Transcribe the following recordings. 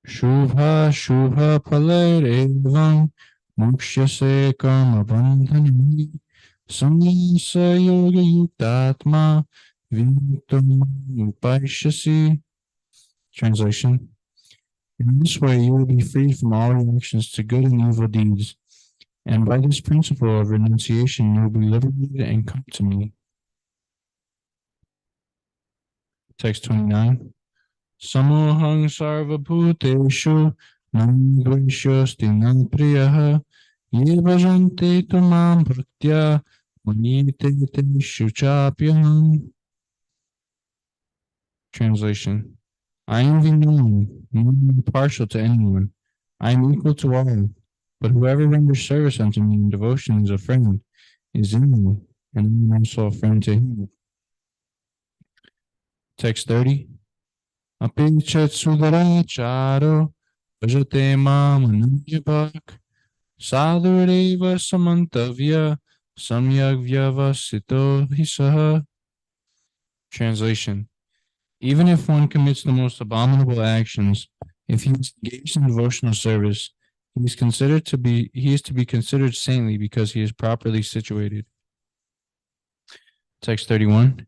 Shubha Shubha Paler Evam Mokshase Karma Bandhani Samyasa Yoga Yuktatma Vinuttam Upaishasi. Translation. In this way, you will be freed from all reactions to good and evil deeds, and by this principle of renunciation, you will be liberated and come to me. Text 29. Samohang sarvabhuteshu nandveshyosti nanpriyaha ye bhajante tumam bhaktya manite teshu chapyaham. Translation. I envy no one, nor am I partial to anyone. I am equal to all, but whoever renders service unto me in devotion as a friend is in me, and I am also a friend to him. Text 30. Apichat sudaracharo bhajate mam ananyabhak sadhureva samantavya samyagvyavasito hisaha. Translation. Even if one commits the most abominable actions, if he is engaged in devotional service, he is to be considered saintly because he is properly situated. Text 31.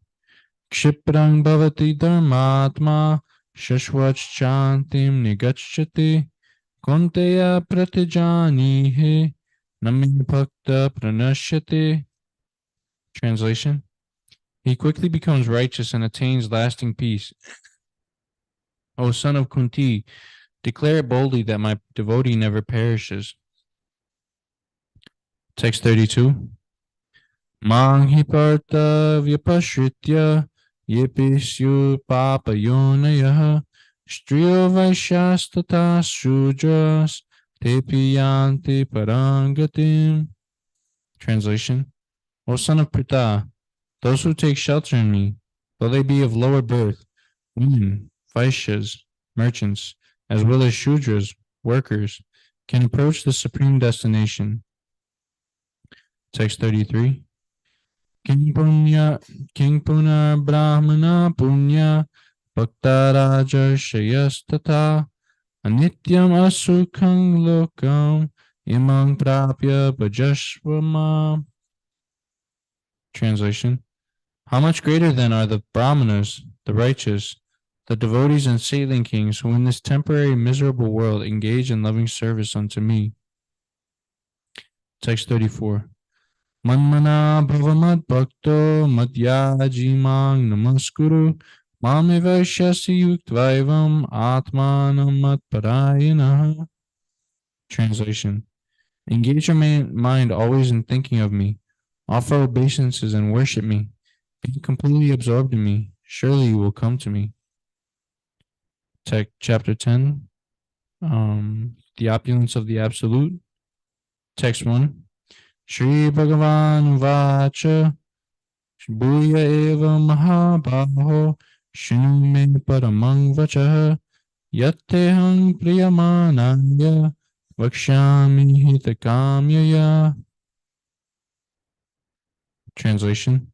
Kshiprang bhavati dharmatma shashwach chantim nigachati konteya pratijanihe nami bhakta pranashyate. Translation. He quickly becomes righteous and attains lasting peace. O son of Kunti, declare boldly that my devotee never perishes. Text 32. Mang hi parta vyapashritya yepisyu papayonayah striyo vaishyastata shudras tepiyanti parangatim. Translation. O son of Pritha, those who take shelter in me, though they be of lower birth, women, Vaishyas, merchants, as well as Shudras, workers, can approach the supreme destination. Text 33. King Punya Brahmana Punya Bhaktaraja Shayastata Anityam Asukhang Lokam Imang Prapya Bhajashvama. Translation. How much greater then are the Brahmanas, the righteous, the devotees and saintly kings who in this temporary miserable world engage in loving service unto me. Text 34. Manmana bhavamad bhakto madhyajimang namaskuru mamivashyasi yuktvaivam atmanam matparayana. Translation. Engage your mind always in thinking of me. Offer obeisances and worship me. Be completely absorbed in me. Surely you will come to me. Chapter 10. The opulence of the Absolute. Text 1. Shri Bhagavan Vacha Bhuya eva mahabaho shinu me paramang vacha yattehang priyamanaya vakshami hitakamyaya. Translation.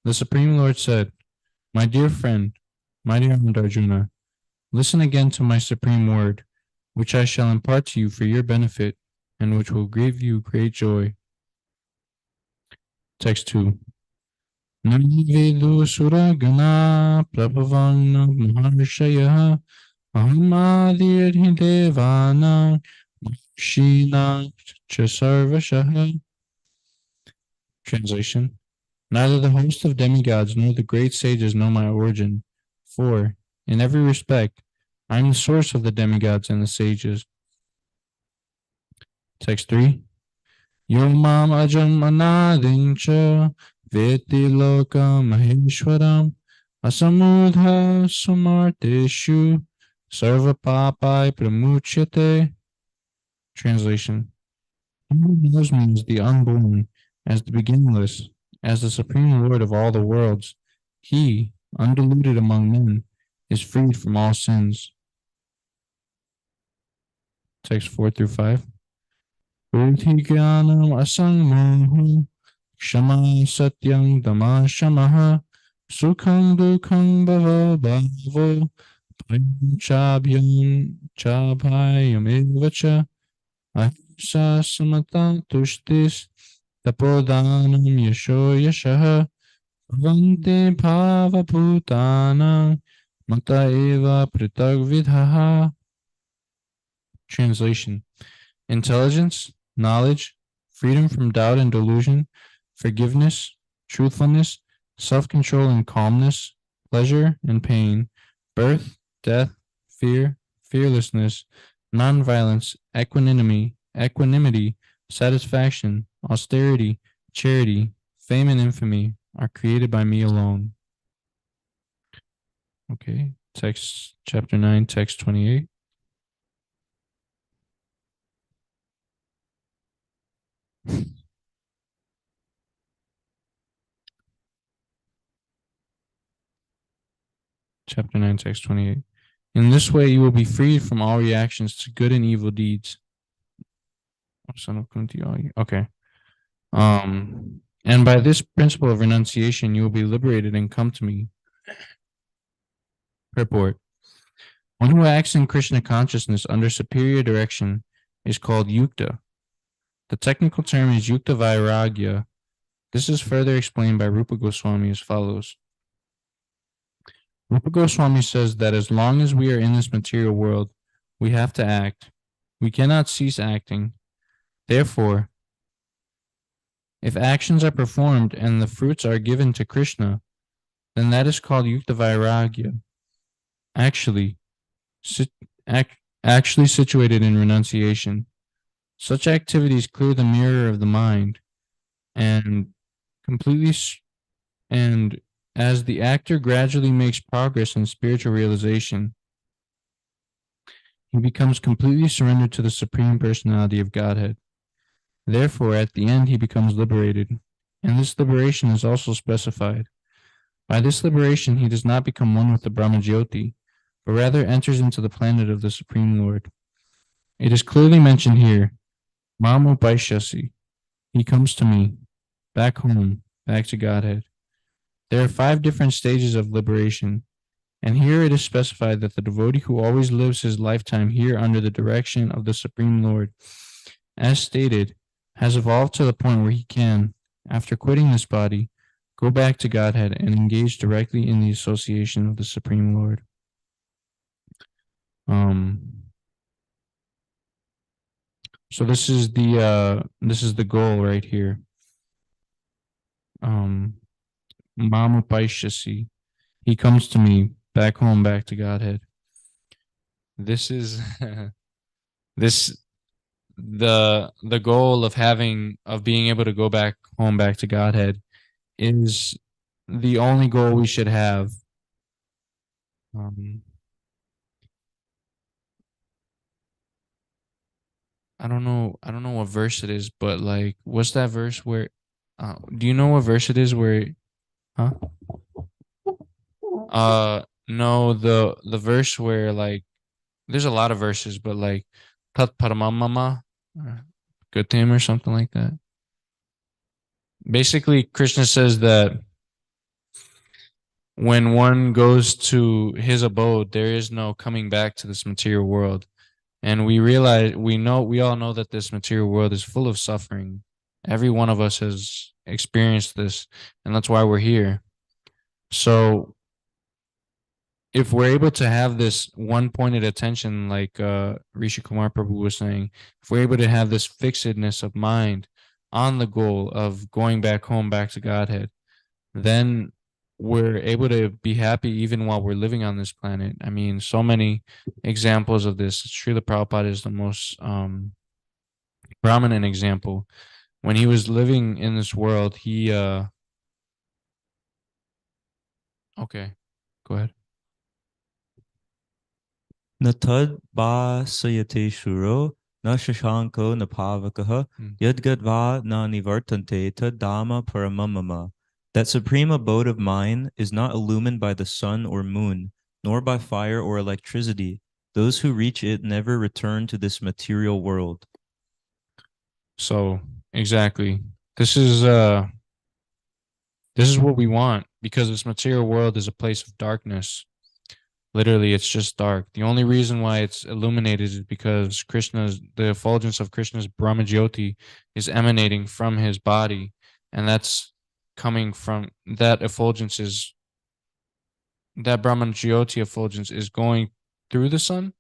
The Supreme Lord said, My dear friend, my dear Arjuna, listen again to my supreme word, which I shall impart to you for your benefit, and which will give you great joy. Text 2. Nanivedu suragana prabhavang maharshaya aham adirhi devana mahishina chasarvashaha. Translation. Neither the host of demigods nor the great sages know my origin, for, in every respect, I am the source of the demigods and the sages. Text 3. Yomam ajam anadincha veti loka maheshwaram asamudha sumarteshu sarva papai pramuchyate. Translation. Who knows me as the unborn, as the beginningless, as the supreme Lord of all the worlds, he, undiluted among men, is freed from all sins. Text 4 through 5. Udhiganam asangmohu Shama satyang dama shamaha sukhang dukhang bhava bhavo Chabhyam chabhayam evacha ahimsa samata tushtis tapodanam yasho yashaha bhavante bhava bhutanam mata eva pritag vidhaha. Translation: intelligence, knowledge, freedom from doubt and delusion, forgiveness, truthfulness, self-control and calmness, pleasure and pain, birth, death, fear, fearlessness, nonviolence, equanimity, satisfaction, austerity, charity, fame and infamy are created by me alone. Okay, text chapter 9, text 28. Chapter 9, text 28. In this way, you will be freed from all reactions to good and evil deeds. Okay. And by this principle of renunciation, you will be liberated and come to me. Purport: one who acts in Krishna consciousness under superior direction is called yukta. The technical term is yukta vairagya. This is further explained by Rupa Goswami as follows. Rupa Goswami says that as long as we are in this material world, we have to act. We cannot cease acting. Therefore, if actions are performed and the fruits are given to Krishna, then that is called yukta vairagya. Actually situated in renunciation. Such activities clear the mirror of the mind and completely and as the actor gradually makes progress in spiritual realization, he becomes completely surrendered to the Supreme Personality of Godhead. Therefore, at the end, he becomes liberated, and this liberation is also specified. By this liberation, he does not become one with the Brahmajyoti, but rather enters into the planet of the Supreme Lord. It is clearly mentioned here, Mam Upaishyasi, he comes to me, back home, back to Godhead. There are 5 different stages of liberation, and here it is specified that the devotee who always lives his lifetime here under the direction of the Supreme Lord, as stated, has evolved to the point where he can, after quitting this body, go back to Godhead and engage directly in the association of the Supreme Lord. So this is the goal right here. Mamupaishasi. He comes to me, back home, back to Godhead. This is the goal of being able to go back home, back to Godhead is the only goal we should have. I don't know what verse it is, but like, what's that verse where? Do you know what verse it is where? Huh? No, the verse where like, there's a lot of verses, but like, Tat Paramamama, Gatim or something like that. Basically, Krishna says that when one goes to his abode, there is no coming back to this material world. And we all know that this material world is full of suffering. Every one of us has experienced this, and that's why we're here. So if we're able to have this one-pointed attention, like Rishi Kumar Prabhu was saying, if we're able to have this fixedness of mind on the goal of going back home, back to Godhead, then we're able to be happy even while we're living on this planet. I mean, so many examples of this. Srila Prabhupada is the most prominent example. When he was living in this world, he okay, go ahead. Natad ba sayate shuro na shashanko na pavakaha yadgadva na nivartante tadama paramamama. That supreme abode of mine is not illumined by the sun or moon, nor by fire or electricity. Those who reach it never return to this material world. So exactly, this is what we want, because this material world is a place of darkness. Literally, it's just dark. The only reason why it's illuminated is because the effulgence of Krishna's Brahmajyoti is emanating from his body, and that's coming from that effulgence is that Brahmajyoti effulgence is going through the sun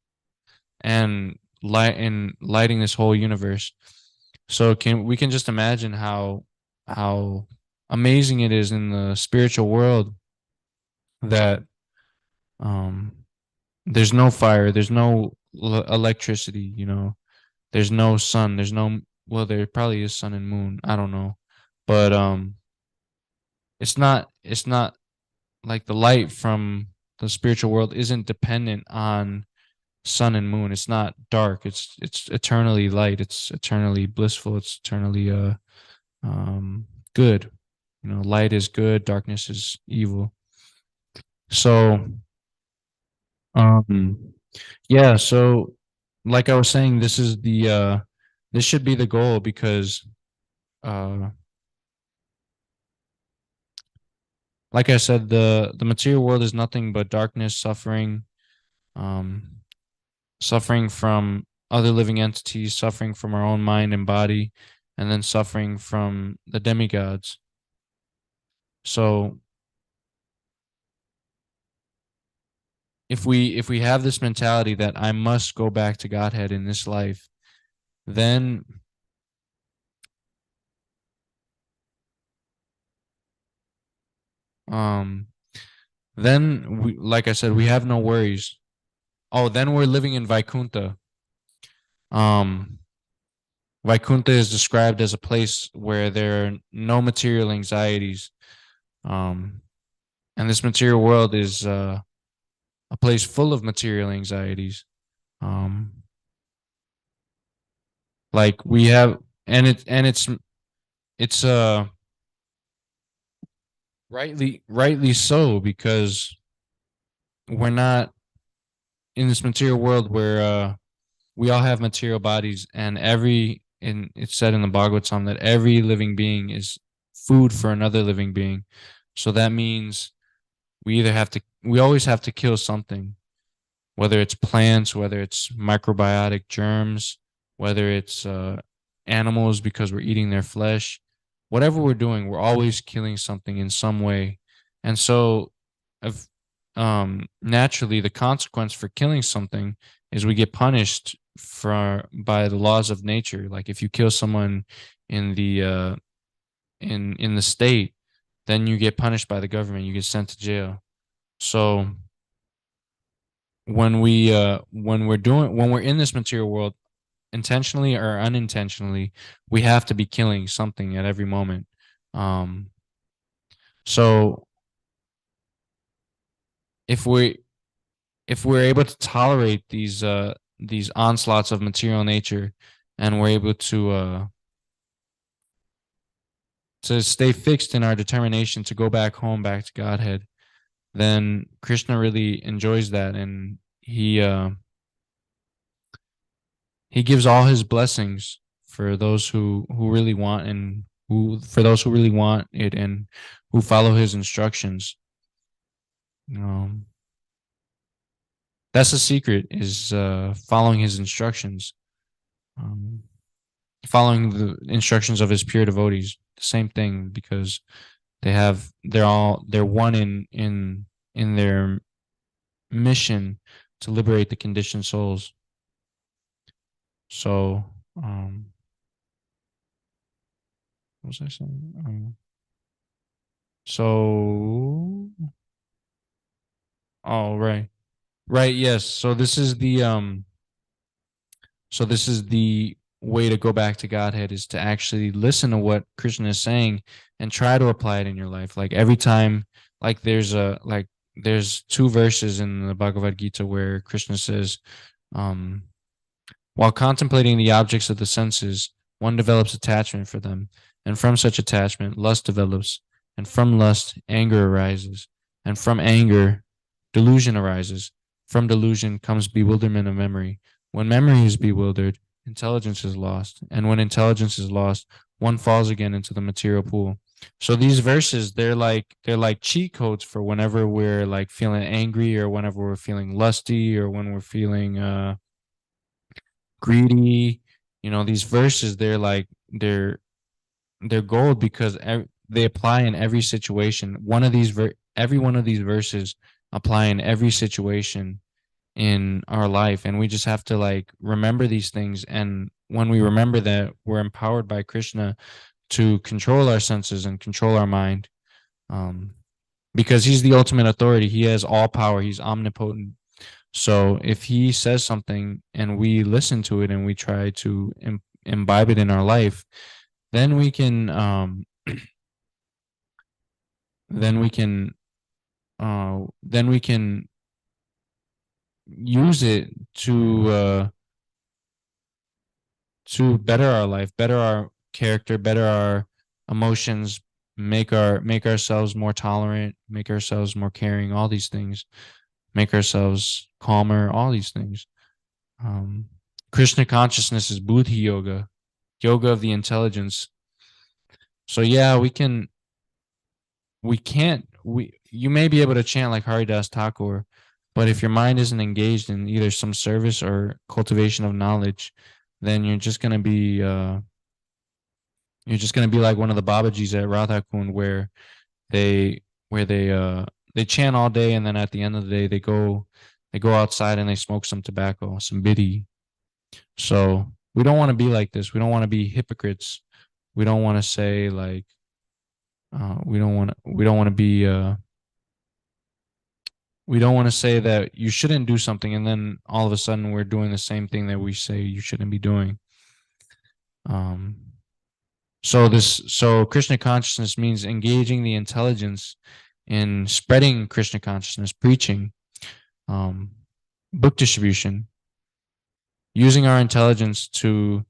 and lighting this whole universe. So we can just imagine how amazing it is in the spiritual world that um there's no fire, there's no electricity, there's no sun, there's no, well, there probably is sun and moon, I don't know, but it's not like the light from the spiritual world isn't dependent on sun and moon. It's not dark. It's eternally light. It's eternally blissful. It's eternally good. Light is good, darkness is evil. So um yeah, so like I was saying, this should be the goal because uh like I said, the material world is nothing but darkness, suffering, um suffering from other living entities, suffering from our own mind and body, and then suffering from the demigods. So if we have this mentality that I must go back to Godhead in this life, then um then we, like I said, we have no worries. Oh, then we're living in Vaikunta. Um Vaikunta is described as a place where there are no material anxieties. Um and this material world is a place full of material anxieties. Um like we have and it's rightly so because we're not in this material world where we all have material bodies, and it's said in the Bhagavatam that every living being is food for another living being. So that means we always have to kill something, whether it's plants, whether it's microbiotic germs, whether it's animals because we're eating their flesh. Whatever we're doing, we're always killing something in some way. And so, if, naturally, the consequence for killing something is we get punished by the laws of nature. Like if you kill someone in the state, then you get punished by the government. You get sent to jail. So when we're in this material world, intentionally or unintentionally, we have to be killing something at every moment. um so if we if we're able to tolerate these onslaughts of material nature, and we're able to stay fixed in our determination to go back home, back to Godhead, then Krishna really enjoys that, and he gives all his blessings for those who really want, and who for those who really want it, and who follow his instructions. Um, that's the secret, is following his instructions, um, following the instructions of his pure devotees. The same thing, because they're one in their mission to liberate the conditioned souls. So, what was I saying? So, oh, right, right, yes. So this is the way to go back to Godhead, is to actually listen to what Krishna is saying and try to apply it in your life. Like every time, like there's two verses in the Bhagavad Gita where Krishna says, um, while contemplating the objects of the senses, one develops attachment for them, and from such attachment, lust develops, and from lust, anger arises, and from anger, delusion arises. From delusion comes bewilderment of memory. When memory is bewildered, intelligence is lost, and when intelligence is lost, one falls again into the material pool. So these verses, they're like cheat codes for whenever we're like feeling angry, or whenever we're feeling lusty, or when we're feeling greedy. These verses, they're gold because they apply in every situation. Every one of these verses apply in every situation in our life, and we just have to like remember these things. And when we remember that, we're empowered by Krishna to control our senses and control our mind, um, because he's the ultimate authority. He has all power. He's omnipotent. So if he says something and we listen to it and we try to imbibe it in our life, then we can then we can then we can use it to better our life, better our character, better our emotions, make ourselves more tolerant, make ourselves more caring, all these things, make ourselves calmer, all these things. Um, Krishna consciousness is Buddhi yoga, yoga of the intelligence. So yeah, we can't we you may be able to chant like Haridas Thakur, but if your mind isn't engaged in either some service or cultivation of knowledge, then you're just gonna be like one of the Babajis at Radha Kund, they where they chant all day, and then at the end of the day they go outside and they smoke some tobacco, some bidi. So we don't want to be like this. We don't want to be hypocrites. We don't want to say like we don't want to be we don't want to say that you shouldn't do something, and then all of a sudden we're doing the same thing that we say you shouldn't be doing. Um, so Krishna consciousness means engaging the intelligence in spreading Krishna consciousness, preaching, um, book distribution, using our intelligence to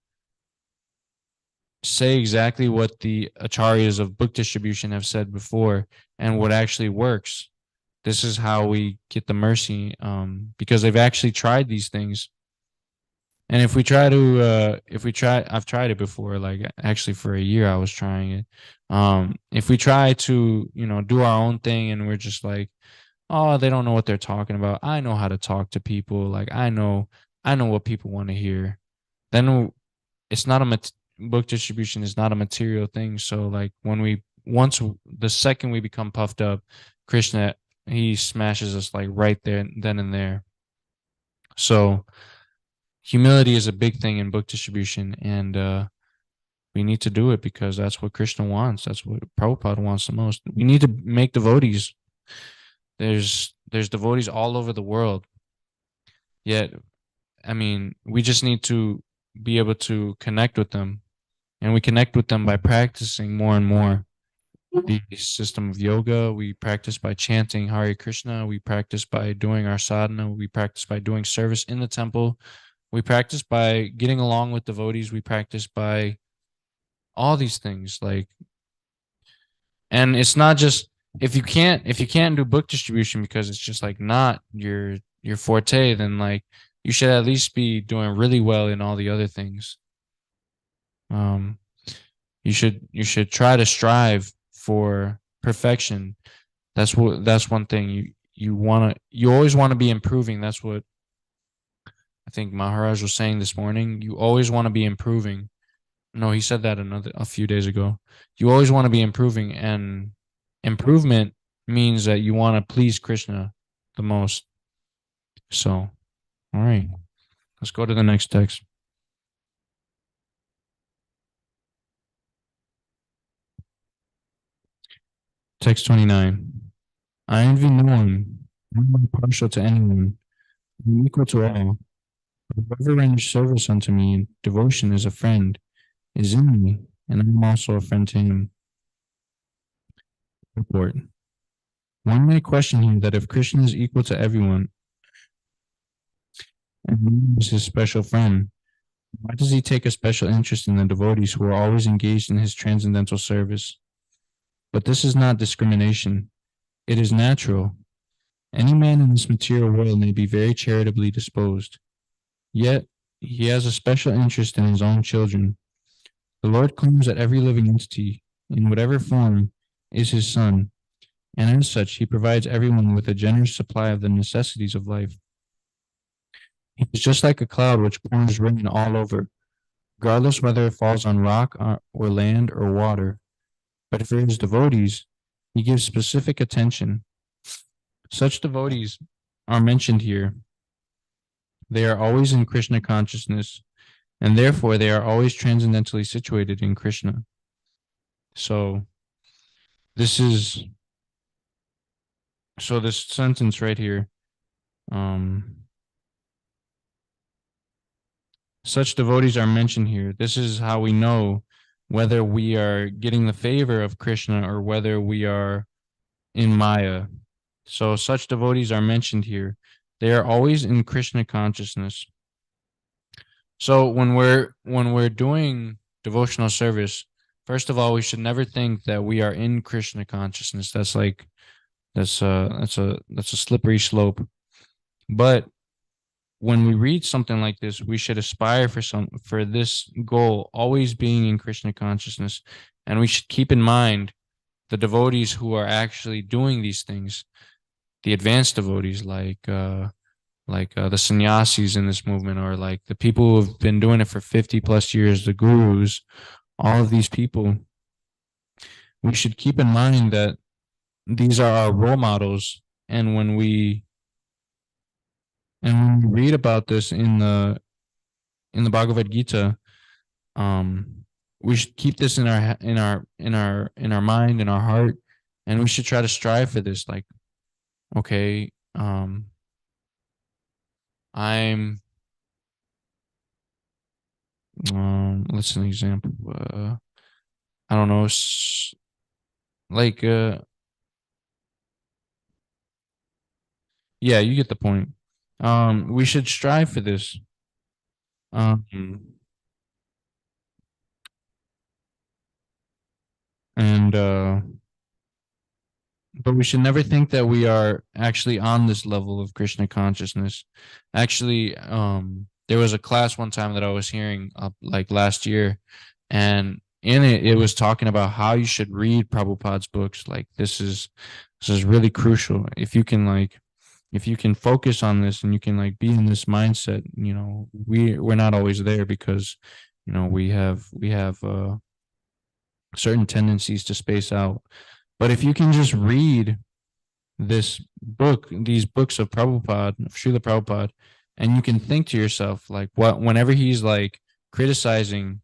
say exactly what the acharyas of book distribution have said before and what actually works. This is how we get the mercy, because they've actually tried these things. And if we try, I've tried it before, like actually for a year I was trying it. If we try to, do our own thing and we're just like, oh, they don't know what they're talking about. I know how to talk to people. Like I know what people want to hear. Then it's not book distribution is not a material thing. So like the second we become puffed up, Krishna, he smashes us like right there, then and there. So humility is a big thing in book distribution, and we need to do it because that's what Krishna wants. That's what Prabhupada wants the most. We need to make devotees. There's devotees all over the world. Yet, I mean, we just need to be able to connect with them, and we connect with them by practicing more and more the system of yoga. We practice by chanting Hare Krishna. We practice by doing our sadhana. We practice by doing service in the temple. We practice by getting along with devotees. We practice by all these things. And it's not just if you can't do book distribution because it's just like not your forte, then like you should at least be doing really well in all the other things. Um, you should try to strive for perfection. That's one thing you always want to be improving. That's what I think Maharaj was saying this morning. You always want to be improving. No, he said that a few days ago. You always want to be improving, and improvement means that you want to please Krishna the most. So, all right, let's go to the next text. Text 29. I envy no one. I'm not partial to anyone. I'm equal to all. Whoever renders service unto me in devotion as a friend is in me, and I am also a friend to him. Report. One may question here that if Krishna is equal to everyone and he is his special friend, why does he take a special interest in the devotees who are always engaged in his transcendental service? But this is not discrimination. It is natural. Any man in this material world may be very charitably disposed, yet he has a special interest in his own children. The Lord claims that every living entity in whatever form, is his son, and as such, he provides everyone with a generous supply of the necessities of life. He is just like a cloud which pours rain all over, regardless whether it falls on rock or land or water. But for his devotees, he gives specific attention. Such devotees are mentioned here. They are always in Krishna consciousness, and therefore they are always transcendentally situated in Krishna. So this is this sentence right here. Such devotees are mentioned here. This is how we know whether we are getting the favor of Krishna or whether we are in Maya. So such devotees are mentioned here. They are always in Krishna consciousness. So when we're doing devotional service, first of all, we should never think that we are in Krishna consciousness. That's a slippery slope. But when we read something like this, we should aspire for this goal, always being in Krishna consciousness, and we should keep in mind the devotees who are actually doing these things, the advanced devotees like the sannyasis in this movement, or like the people who have been doing it for 50 plus years, the gurus, all of these people. We should keep in mind that these are our role models, and when we read about this in the Bhagavad Gita, we should keep this in our mind, in our heart, and we should try to strive for this. Like, okay, I'm let's an example. I don't know, like yeah, you get the point. We should strive for this. And But we should never think that we are actually on this level of Krishna consciousness. Actually, there was a class one time that I was hearing like last year, and in it, it was talking about how you should read Prabhupada's books. Like this is really crucial. If you can focus on this and you can like be in this mindset, we're not always there because we have certain tendencies to space out. But if you can just read these books of Prabhupada, of Srila Prabhupada, and you can think to yourself, like, whenever he's like criticizing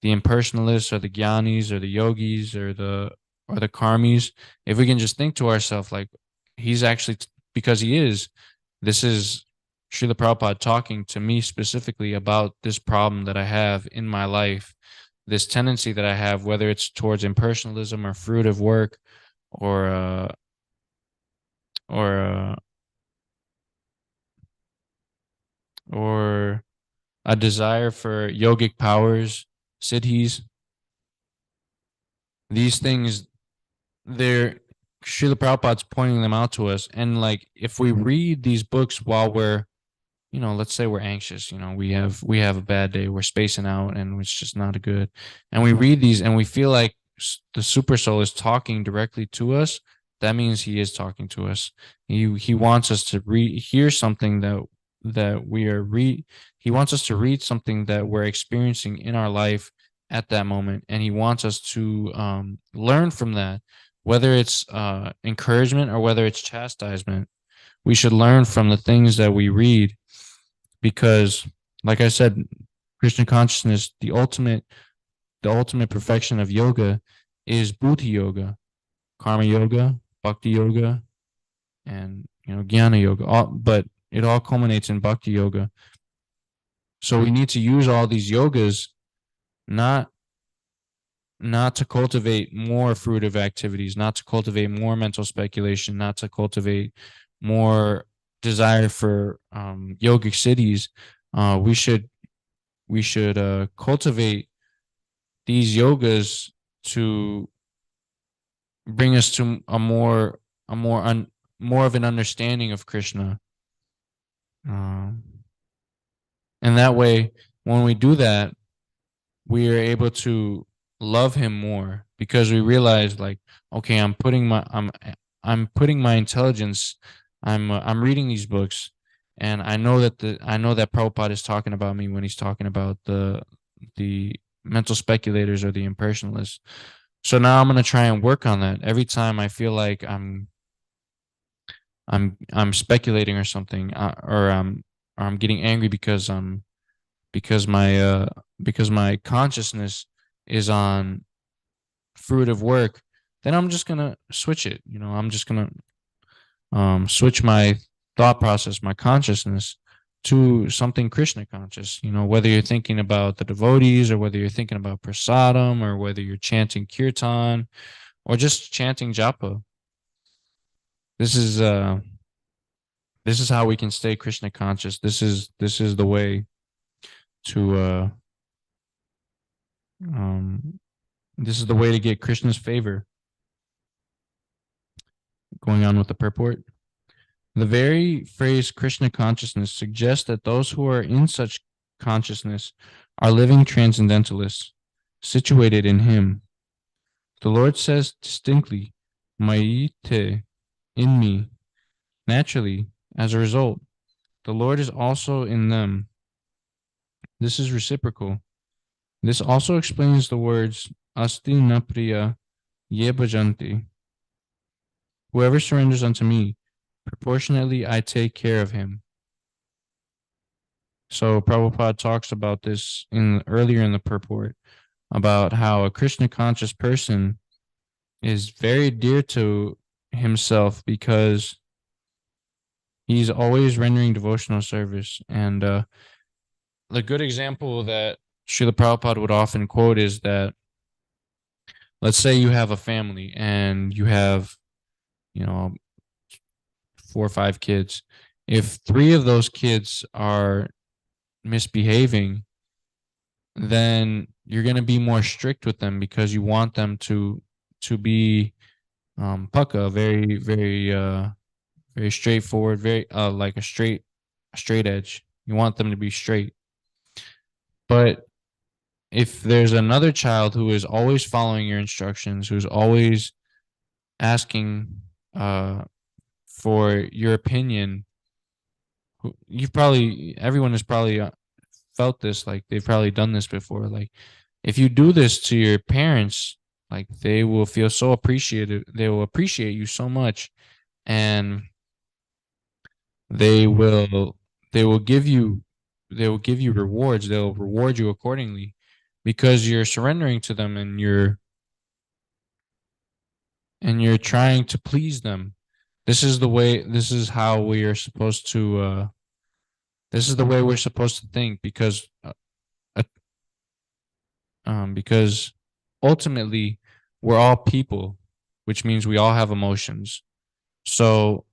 the impersonalists or the jnanis or the yogis or the karmis, if we can just think to ourselves, like, he's actually, because he is, this is Srila Prabhupada talking to me specifically about this problem that I have in my life, this tendency that I have, whether it's towards impersonalism or fruitive work or or uh, or a desire for yogic powers, siddhis. These things, they're Srila Prabhupada's pointing them out to us. And like if we read these books while we're, let's say we're anxious, we have a bad day, we're spacing out and it's just not a good. And we read these and we feel like the super soul is talking directly to us. That means he is talking to us. He wants us to hear something that we are he wants us to read something that we're experiencing in our life at that moment, and he wants us to learn from that, whether it's encouragement or whether it's chastisement. We should learn from the things that we read because, like I said, Krishna consciousness, the ultimate perfection of yoga is buddhi yoga, karma yoga, bhakti yoga, and jnana yoga. But it all culminates in bhakti yoga. So we need to use all these yogas not to cultivate more fruitive activities, not to cultivate more mental speculation, not to cultivate more desire for yogic siddhis. We should cultivate these yogas to bring us to more of an understanding of Krishna. And that way, when we do that, we are able to love him more, because we realize, like, okay, I'm putting my intelligence, I'm reading these books, and I know that Prabhupada is talking about me when he's talking about the mental speculators or the impersonalists. So now I'm gonna try and work on that. Every time I feel like I'm speculating or something, or I'm getting angry because because my uh because my consciousness is on fruitive work, then I'm just gonna switch it. I'm just gonna switch my thought process, my consciousness, to something Krishna conscious. Whether you're thinking about the devotees, or whether you're thinking about prasadam, or whether you're chanting kirtan, or just chanting japa. This is uh this is how we can stay Krishna conscious. This is the way to um this is the way to get Krishna's favor. Going on with the purport. The very phrase Krishna consciousness suggests that those who are in such consciousness are living transcendentalists, situated in Him. The Lord says distinctly, Mai te, in me. Naturally, as a result, the Lord is also in them. This is reciprocal. This also explains the words Asti napriya ye bhajanti. Whoever surrenders unto me, proportionately I take care of him. So Prabhupada talks about this earlier in the purport, about how a Krishna conscious person is very dear to himself, because he's always rendering devotional service. And the good example that Srila Prabhupada would often quote is that, let's say you have a family and you have, you know, 4 or 5 kids. If 3 of those kids are misbehaving, then you're going to be more strict with them, because you want them to be pucka, very very straightforward, very like a straight edge. You want them to be straight. But if there's another child who is always following your instructions, who's always asking uh for your opinion, you've probably everyone has probably felt this, like they've probably done this before. Like, if you do this to your parents, like, they will feel so appreciated, they will appreciate you so much, and they will they will give you they will give you rewards, they'll reward you accordingly, because you're surrendering to them, and you're trying to please them. This is how we are supposed to this is the way we're supposed to think, uh, because ultimately we're all people, which means we all have emotions. So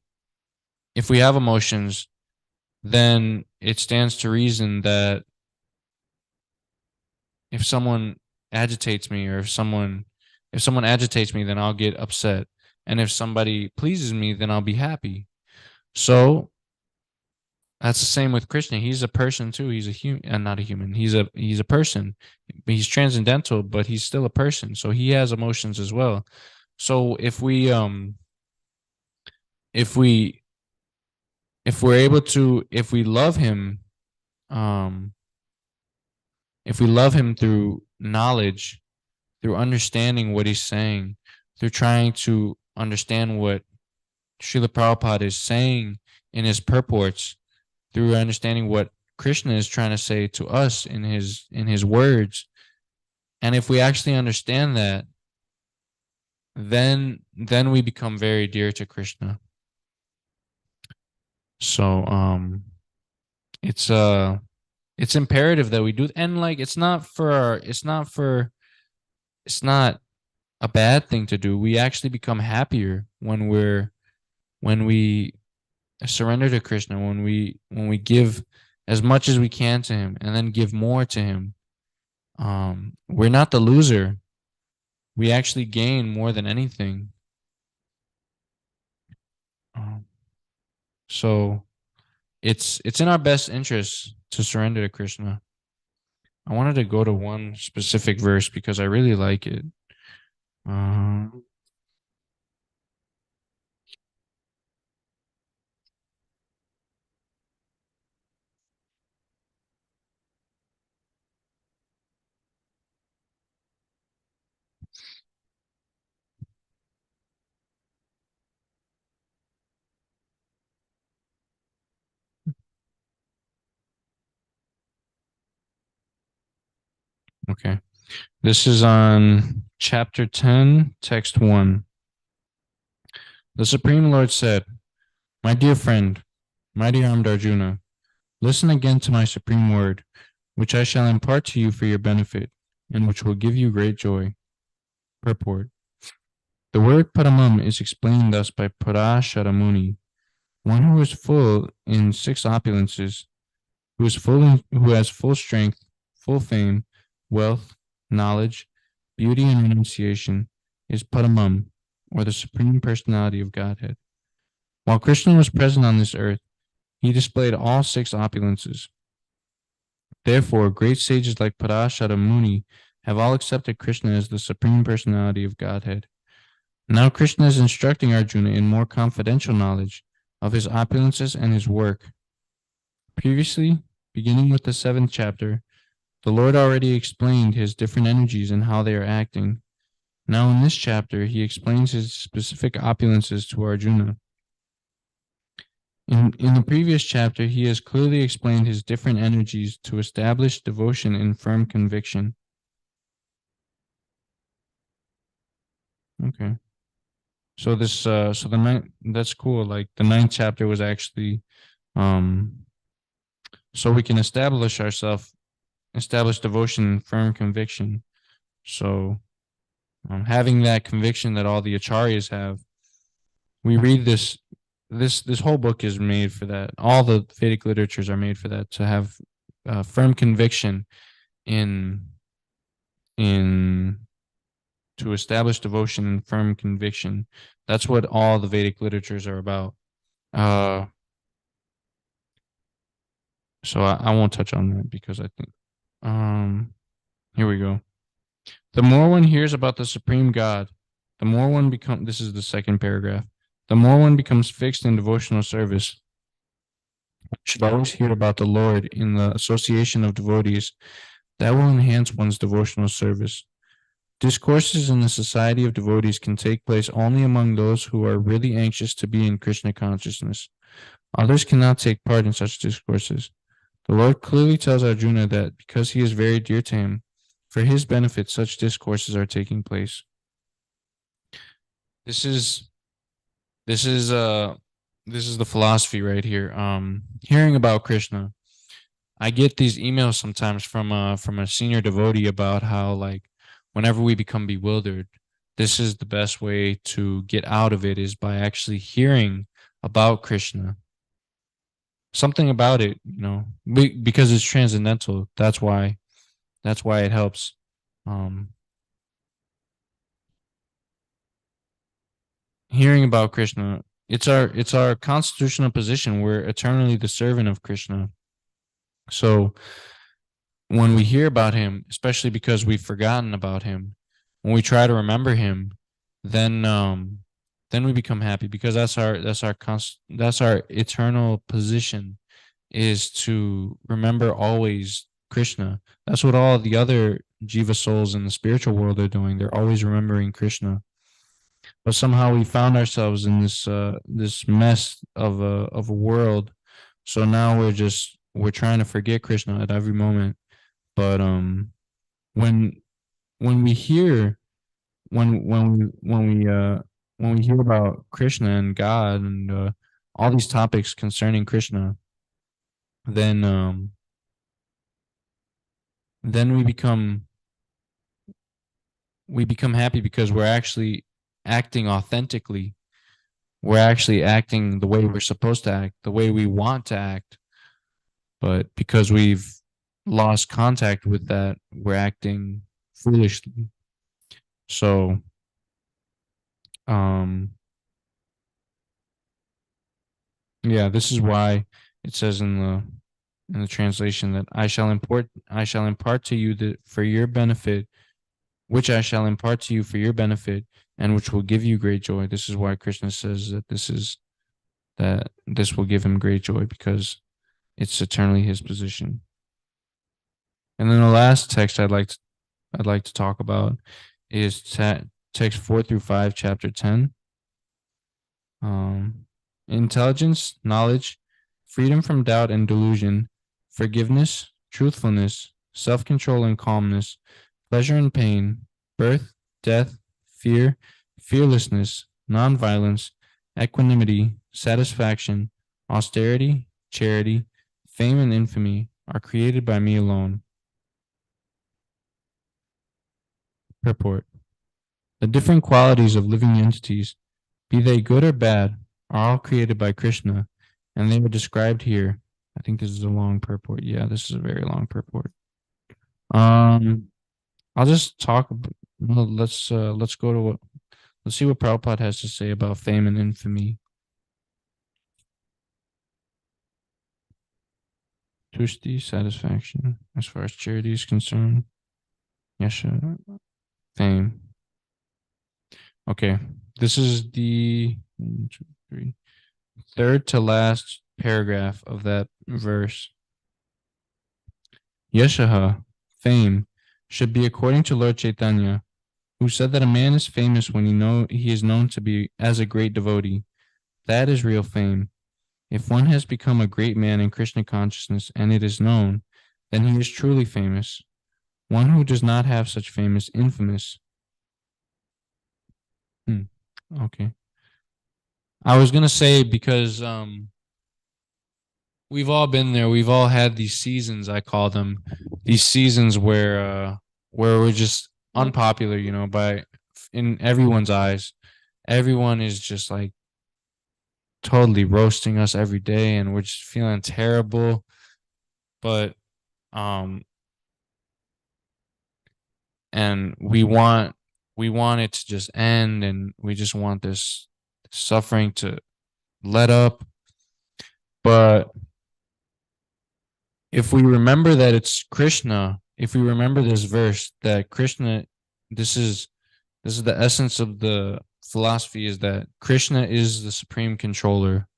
if we have emotions, then it stands to reason that if someone agitates me, or if someone agitates me, then I'll get upset. And if somebody pleases me, then I'll be happy. So that's the same with Krishna. He's a person too. He's a human, not a human. He's a person. He's transcendental, but he's still a person. So he has emotions as well. So if we if we're able to um if we love him through knowledge, through understanding what he's saying, through trying to understand what Srila Prabhupada is saying in his purports, through understanding what Krishna is trying to say to us in his words. And if we actually understand that, then we become very dear to Krishna. So it's imperative that we do, and like it's not a bad thing to do. We actually become happier when we surrender to Krishna, when we give as much as we can to him, and then give more to him. We're not the loser. We actually gain more than anything. Um, so it's in our best interest to surrender to Krishna. I wanted to go to one specific verse because I really like it. Um, okay. This is on chapter 10, text 1. The Supreme Lord said, "My dear friend, mighty armed Arjuna, listen again to my supreme word, which I shall impart to you for your benefit, and which will give you great joy." Purport. The word Paramam is explained thus by Parashara Muni, one who is full in six opulences, who has full strength, full fame, wealth, knowledge, beauty, and renunciation, is Paramam, or the Supreme Personality of Godhead. While Krishna was present on this earth, he displayed all six opulences. Therefore, great sages like Parashara Muni have all accepted Krishna as the Supreme Personality of Godhead. Now Krishna is instructing Arjuna in more confidential knowledge of his opulences and his work. Previously, beginning with the 7th chapter, the Lord already explained his different energies and how they are acting. Now in this chapter, he explains his specific opulences to Arjuna. In the previous chapter, he has clearly explained his different energies to establish devotion and firm conviction. Okay. So that's cool. Like the 9th chapter was actually, so we can establish devotion and firm conviction. So, having that conviction that all the acharyas have, we read this. This whole book is made for that. All the Vedic literatures are made for that, to have firm conviction in in to establish devotion and firm conviction. That's what all the Vedic literatures are about. Uh, so I won't touch on that because I think here we go. The more one hears about the supreme God, the more one becomes. This is the second paragraph. The more one becomes fixed in devotional service. One should always hear about the Lord in the association of devotees. That will enhance one's devotional service. Discourses in the society of devotees can take place only among those who are really anxious to be in Krishna consciousness. Others cannot take part in such discourses. The Lord clearly tells Arjuna that because he is very dear to him, for his benefit, such discourses are taking place. This is this is uh this is the philosophy right here. Hearing about Krishna, I get these emails sometimes from a senior devotee about how, like, whenever we become bewildered, this is the best way to get out of it, is by actually hearing about Krishna. Something about it, because it's transcendental. That's why it helps. Um, Hearing about Krishna, it's our constitutional position. We're eternally the servant of Krishna. So when we hear about him, especially because we've forgotten about him, when we try to remember him, then we become happy, because that's our eternal position, is to remember always Krishna. That's what all the other jiva souls in the spiritual world are doing. They're always remembering Krishna. But somehow we found ourselves in this mess of a world. So now we're trying to forget Krishna at every moment. But when when we hear when we hear about Krishna and God and all these topics concerning Krishna, then then we become happy, because we're actually acting authentically. We're actually acting the way we're supposed to act, the way we want to act. But because we've lost contact with that, we're acting foolishly. So, um, yeah, this is why it says in in the translation that I shall impart to you for your benefit, which I shall impart to you for your benefit, and which will give you great joy. This is why Krishna says that this will give him great joy, because it's eternally his position. And then the last text I'd like to talk about is text 4-5, chapter 10. Intelligence, knowledge, freedom from doubt and delusion, forgiveness, truthfulness, self-control and calmness, pleasure and pain, birth, death, fear, fearlessness, nonviolence, equanimity, satisfaction, austerity, charity, fame and infamy are created by me alone. Purport. The different qualities of living entities, be they good or bad, are all created by Krishna, and they are described here. I think this is a long purport. Yeah, this is a very long purport. I'll just talk. Let's go to what. Let's see what Prabhupada has to say about fame and infamy. Tushti, satisfaction, as far as charity is concerned. Yasha, fame. Okay, this is the 1, 2, 3, third to last paragraph of that verse. Yashaha, fame, should be according to Lord Chaitanya, who said that a man is famous when he is known to be as a great devotee. That is real fame. If one has become a great man in Krishna consciousness and it is known, then he is truly famous. One who does not have such fame is infamous. Okay. I was gonna say, because we've all been there. We've all had these seasons, I call them, these seasons where we're just unpopular, in everyone's eyes. Everyone is just like totally roasting us every day, and we're just feeling terrible. But and we want it to just end, and we just want this suffering to let up. But if we remember that it's Krishna, if we remember this verse that Krishna, this is the essence of the philosophy, is that Krishna is the supreme controller.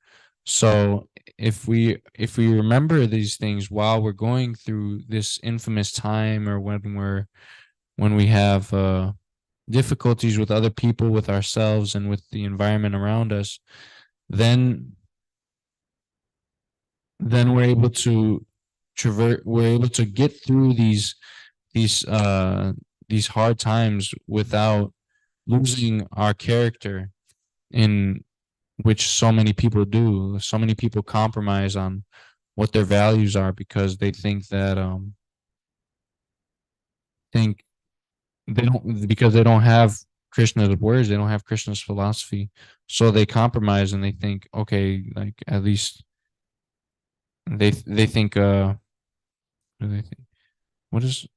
So if we remember these things while we're going through this infamous time, or when we have difficulties with other people, with ourselves, and with the environment around us, then we're able to we're able to get through these hard times without losing our character, in which so many people do. So many people compromise on what their values are, because they think that think they don't because they don't have Krishna's words, they don't have Krishna's philosophy. So they compromise, and they think, okay, like, at least they think what do they think? What is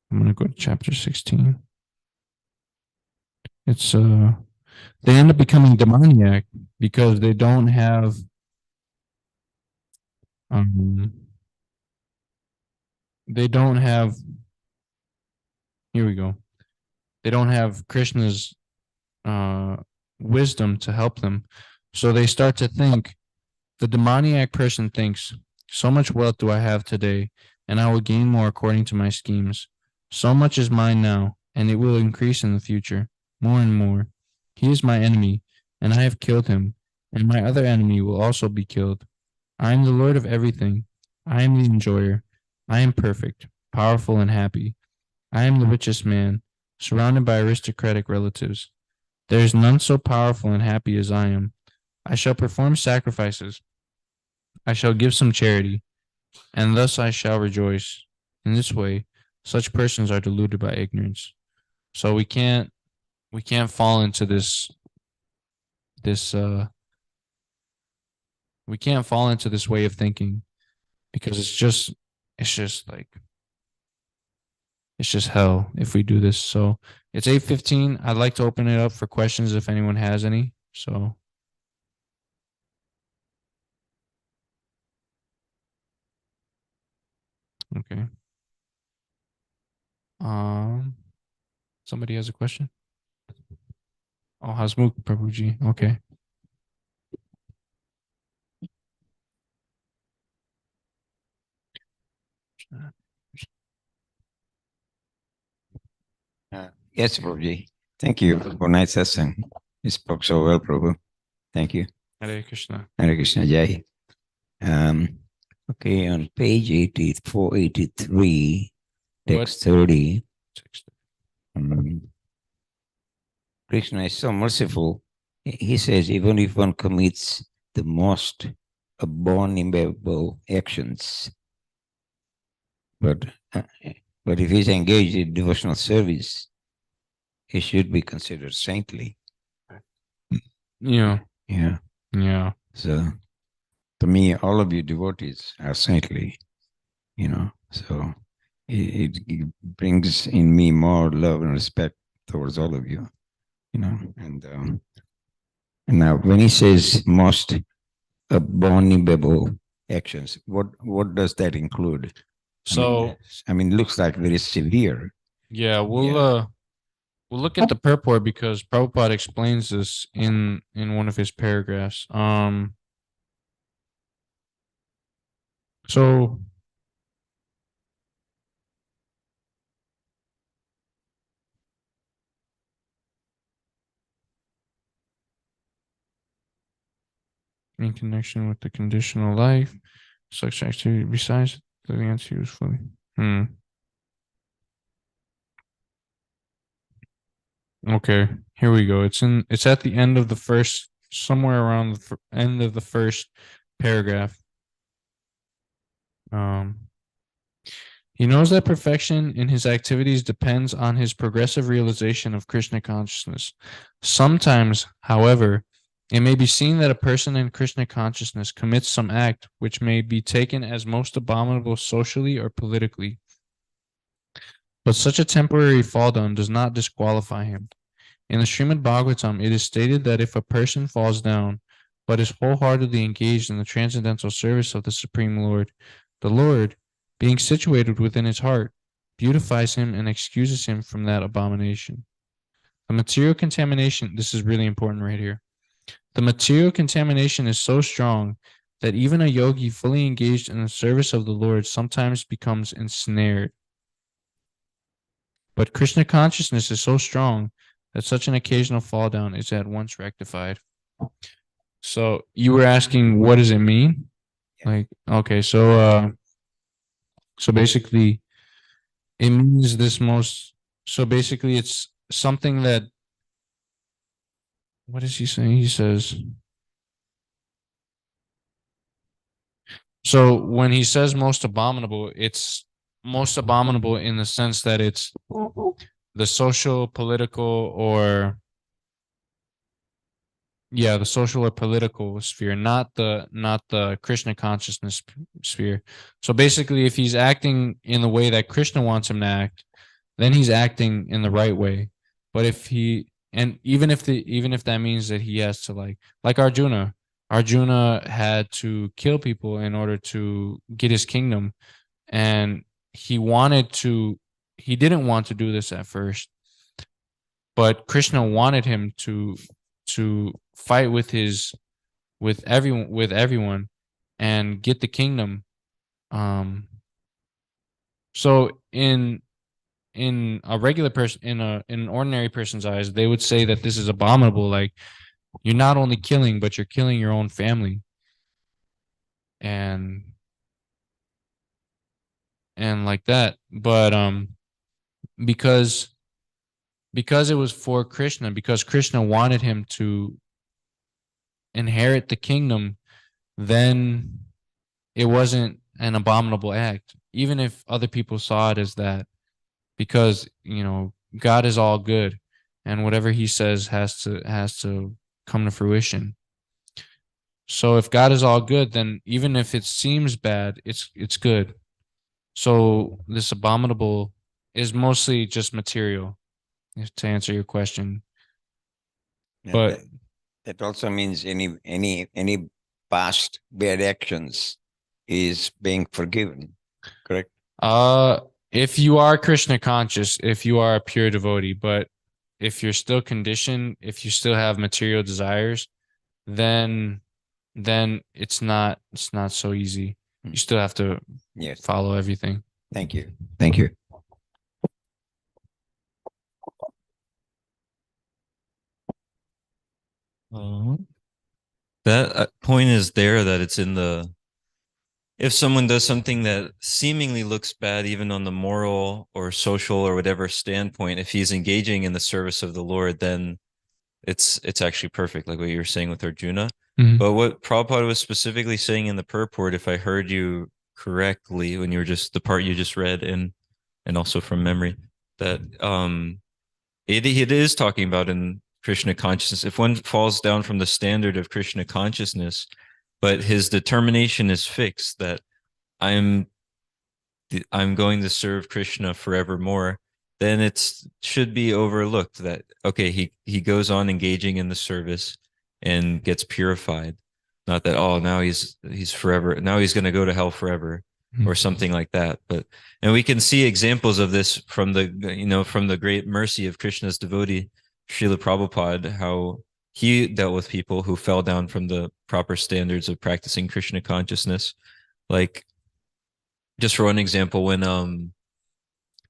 I'm gonna go to chapter 16. It's they end up becoming demoniac because they don't have um they don't have here we go. They don't have Krishna's uh wisdom to help them. So they start to think, the demoniac person thinks, so much wealth do I have today, and I will gain more according to my schemes. So much is mine now, and it will increase in the future, more and more. He is my enemy, and I have killed him, and my other enemy will also be killed. I am the Lord of everything. I am the enjoyer. I am perfect, powerful, and happy. I am the richest man, surrounded by aristocratic relatives. There is none so powerful and happy as I am. I shall perform sacrifices. I shall give some charity, and thus I shall rejoice. In this way, such persons are deluded by ignorance. So we can't fall into this we can't fall into this way of thinking, because it's just like it's just hell if we do this. So it's 8:15. I'd like to open it up for questions if anyone has any. So okay. Somebody has a question? Oh, Hasmukh Prabhuji. Okay. Yes, Prabhuji. Thank you for nice session. You spoke so well, Prabhu. Thank you. Hare Krishna. Hare Krishna Jai. Okay, on page 84, 83, text 30, Krishna is so merciful. He says, even if one commits the most abominable actions, but if he's engaged in devotional service, he should be considered saintly. Yeah. Yeah. Yeah. So to me, all of you devotees are saintly, so it brings in me more love and respect towards all of you, and now when he says most abominable actions, what does that include? So I mean, it looks like very severe. yeah, we'll look at the purport because Prabhupada explains this in one of his paragraphs. So in connection with the conditional life, such activity besides the answer usefully. Okay, here we go. It's at the end of the first, somewhere around the end of the first paragraph. He knows that perfection in his activities depends on his progressive realization of Krishna consciousness. Sometimes, however, it may be seen that a person in Krishna consciousness commits some act which may be taken as most abominable socially or politically. But such a temporary fall down does not disqualify him. In the Srimad Bhagavatam, it is stated that if a person falls down, but is wholeheartedly engaged in the transcendental service of the Supreme Lord, the Lord, being situated within his heart, beautifies him and excuses him from that abomination. The material contamination, this is really important right here. The material contamination is so strong that even a yogi fully engaged in the service of the Lord sometimes becomes ensnared. But Krishna consciousness is so strong that such an occasional fall down is at once rectified. So you were asking, what does it mean? Like, okay, so basically it means so basically it's something that, what is he saying? He says, so when he says most abominable, it's most abominable in the sense that it's the social, political, or the social or political sphere, not the Krishna consciousness sphere. So basically, if he's acting in the way that Krishna wants him to act, then he's acting in the right way. But if he, and even if that means that he has to like Arjuna had to kill people in order to get his kingdom, and he didn't want to do this at first, but Krishna wanted him to fight with everyone and get the kingdom. So in a regular person, in an ordinary person's eyes, they would say that this is abominable. Like, you're not only killing, but you're killing your own family, and like that. But because it was for Krishna, because Krishna wanted him to inherit the kingdom, then it wasn't an abominable act, even if other people saw it as that, because God is all good, and whatever He says has to come to fruition. So if God is all good, then even if it seems bad, it's good. So this abominable is mostly just material, to answer your question. Yeah, But That also means any past bad actions is being forgiven, correct? If you are Krishna conscious, if you are a pure devotee, but if you're still conditioned, if you still have material desires, then it's not so easy. You still have to follow everything. Thank you. Thank you. That point is there, that it's in the, if someone does something that seemingly looks bad, even on the moral or social or whatever standpoint, if he's engaging in the service of the Lord, then it's actually perfect, like what you were saying with Arjuna. Mhm. But what Prabhupada was specifically saying in the purport, if I heard you correctly, when you were just the part you just read, and also from memory, that it is talking about in Krishna consciousness. If one falls down from the standard of Krishna consciousness, but his determination is fixed that I'm going to serve Krishna forevermore, then it should be overlooked that, okay, he goes on engaging in the service and gets purified. Not that, oh, now he's forever, now he's going to go to hell forever, or something like that. But, and we can see examples of this from the great mercy of Krishna's devotee, Srila Prabhupada, how he dealt with people who fell down from the proper standards of practicing Krishna consciousness. Like, just for one example, when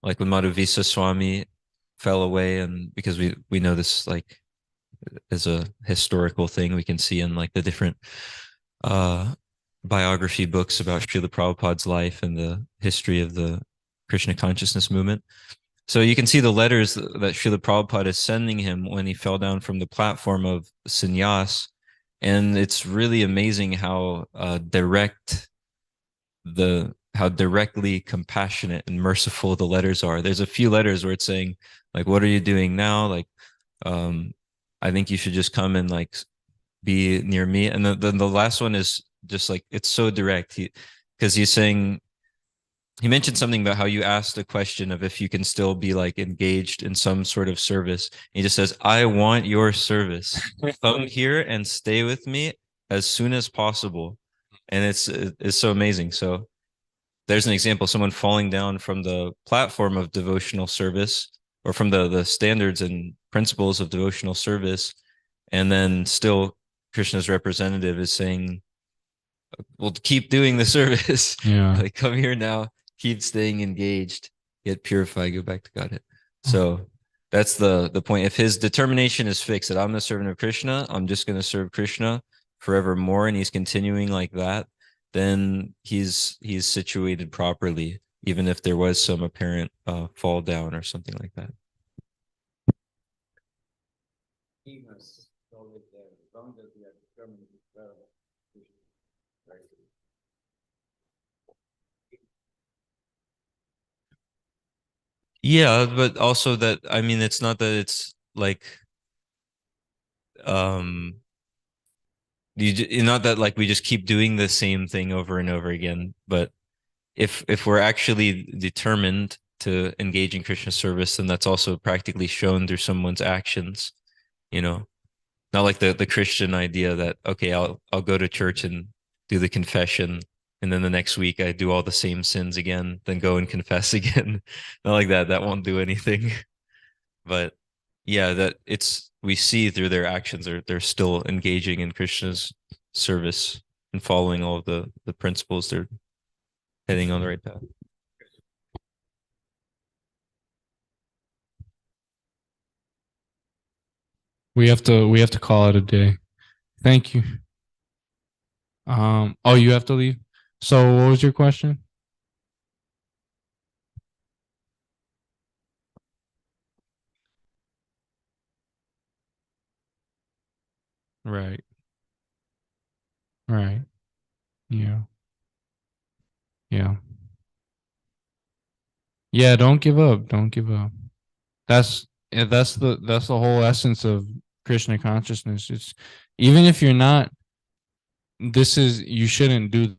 like when Madhuvisa Swami fell away, and because we know this like as a historical thing, we can see in like the different biography books about Srila Prabhupada's life and the history of the Krishna consciousness movement. So you can see the letters that Srila Prabhupada is sending him when he fell down from the platform of sannyas. And it's really amazing how how directly compassionate and merciful the letters are. There's a few letters where it's saying, like, what are you doing now? Like, I think you should just come and like be near me. And then the last one is just like, it's so direct. Because he's saying, he mentioned something about how you asked a question of if you can still be like engaged in some sort of service. He just says, I want your service. Come here and stay with me as soon as possible. And it's so amazing. So there's an example, someone falling down from the platform of devotional service, or from the standards and principles of devotional service, and then still Krishna's representative is saying, well, keep doing the service. Yeah. Like, come here now, keep staying engaged, get purified, go back to Godhead. So that's the point. If his determination is fixed that I'm the servant of Krishna, I'm just going to serve Krishna forevermore, and he's continuing like that, then he's situated properly, even if there was some apparent fall down or something like that. Yeah, but also that, I mean, it's not that it's like not that like we just keep doing the same thing over and over again, but if we're actually determined to engage in Krishna service, then that's also practically shown through someone's actions, not like the Christian idea that, okay, I'll go to church and do the confession, and then the next week I do all the same sins again, then go and confess again. Not like that. That won't do anything. But yeah, that we see through their actions, they're still engaging in Krishna's service and following all of the principles. They're heading on the right path. We have to call it a day. Thank you. Oh, you have to leave. So what was your question? Right. Right. Yeah. Yeah. Yeah, don't give up. Don't give up. That's the whole essence of Krishna consciousness. It's even if you're not, you shouldn't do